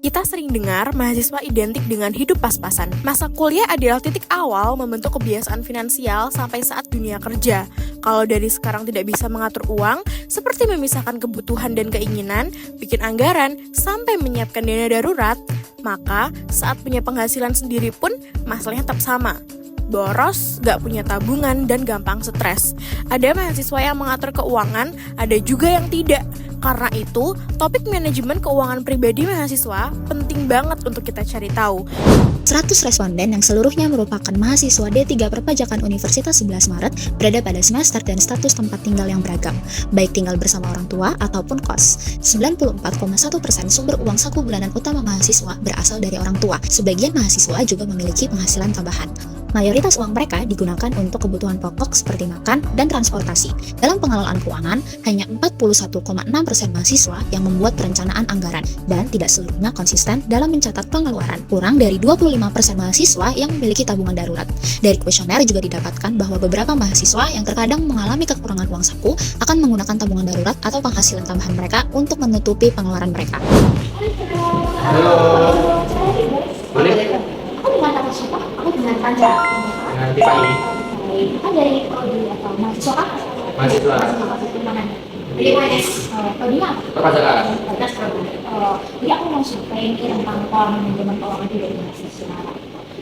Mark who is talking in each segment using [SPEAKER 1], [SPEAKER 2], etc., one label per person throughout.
[SPEAKER 1] Kita sering dengar mahasiswa identik dengan hidup pas-pasan. Masa kuliah adalah titik awal membentuk kebiasaan finansial sampai saat dunia kerja. Kalau dari sekarang tidak bisa mengatur uang, seperti memisahkan kebutuhan dan keinginan, bikin anggaran, sampai menyiapkan dana darurat, maka saat punya penghasilan sendiri pun masalahnya tetap sama. Boros, gak punya tabungan, dan gampang stres. Ada mahasiswa yang mengatur keuangan, ada juga yang tidak. Karena itu, topik manajemen keuangan pribadi mahasiswa penting banget untuk kita cari tahu.
[SPEAKER 2] 100 responden yang seluruhnya merupakan mahasiswa D3 Perpajakan Universitas 11 Maret berada pada semester dan status tempat tinggal yang beragam, baik tinggal bersama orang tua ataupun kos. 94,1% sumber uang saku bulanan utama mahasiswa berasal dari orang tua. Sebagian mahasiswa juga memiliki penghasilan tambahan. Mayoritas uang mereka digunakan untuk kebutuhan pokok seperti makan dan transportasi. Dalam pengelolaan keuangan, hanya 41,6% mahasiswa yang membuat perencanaan anggaran dan tidak seluruhnya konsisten dalam mencatat pengeluaran. Kurang dari 25% mahasiswa yang memiliki tabungan darurat. Dari kuesioner juga didapatkan bahwa beberapa mahasiswa yang terkadang mengalami kekurangan uang saku akan menggunakan tabungan darurat atau penghasilan tambahan mereka untuk menutupi pengeluaran mereka.
[SPEAKER 3] Halo. Boleh?
[SPEAKER 4] Aku dengan kakak siapa? Aku dengan Tanja.
[SPEAKER 3] Dengan Tiffany.
[SPEAKER 4] Kan dari prodi atau mahasiswa kah?
[SPEAKER 3] Mahasiswa.
[SPEAKER 4] Mahasiswa mana? Dari UNS. Prodinya apa?
[SPEAKER 3] Perpajakan.
[SPEAKER 4] Perpajakan prodi. Jadi aku mau survei tentang manajemen keuangan di mahasiswa.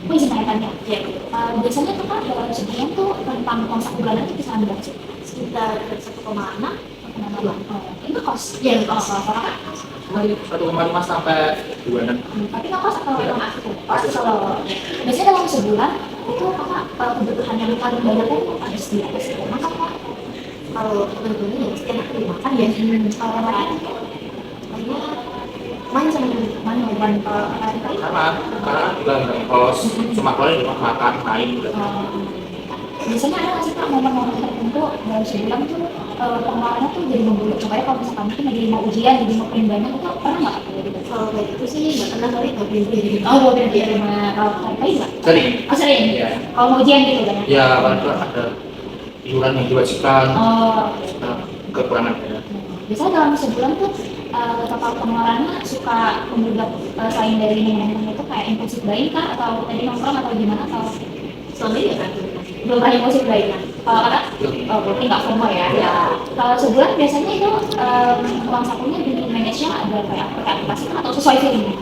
[SPEAKER 4] Aku izin tanya. Ya. Biasanya tuh kan dalam sebulan tuh tentang uang saku bulanan itu kisaran berapa sih? Sekitar 1,6. Itu kos. Iya, kos.
[SPEAKER 3] Dari 1,5 sampai 2,6.
[SPEAKER 4] Tapi nggak kos atau kalau biasanya dalam sebulan itu kakak kebutuhan yang paling banyak itu ada di atas itu maka kak kalau teman-teman ya pasti enak dimakan ya kalau lain kayaknya main sama teman beban hari-hari
[SPEAKER 3] Sama, karena juga nggak kos, cuma kalau di rumah makan, main gitu.
[SPEAKER 4] biasanya ada nggak sih kak momen-momen tertentu dalam sebulan tuh pengeluarannya tuh jadi membuat supaya kalau misalkan mungkin lagi mau ujian jadi mau print banyak itu pernah nggak kayak gitu? Kalau kayak gitu sih nggak pernah kali mau print jadi mau print di rumah kalau hari nggak?
[SPEAKER 3] Sering.
[SPEAKER 4] Oh sering?
[SPEAKER 3] Iya.
[SPEAKER 4] Kalau mau ujian gitu kan?
[SPEAKER 3] Ya, kalau itu ada iuran yang diwajibkan, kekurangan ya.
[SPEAKER 4] Biasanya dalam sebulan tuh total pengeluarannya suka membludak selain dari minum itu kayak impulsif buying kah atau tadi nongkrong atau gimana atau selama ini kan belum pernah impulsif buying kan? Kalau kakak berarti nggak FOMO ya? Kalau sebulan biasanya itu uang sakunya di manage-nya ada kayak pakai aplikasi kan atau sesuai feeling ya?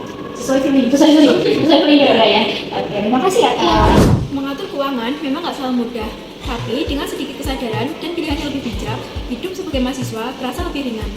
[SPEAKER 4] Oke, terima kasih ya kak.
[SPEAKER 5] Mengatur keuangan memang nggak selalu mudah, tapi dengan sedikit kesadaran dan pilihan yang lebih bijak, hidup sebagai mahasiswa terasa lebih ringan.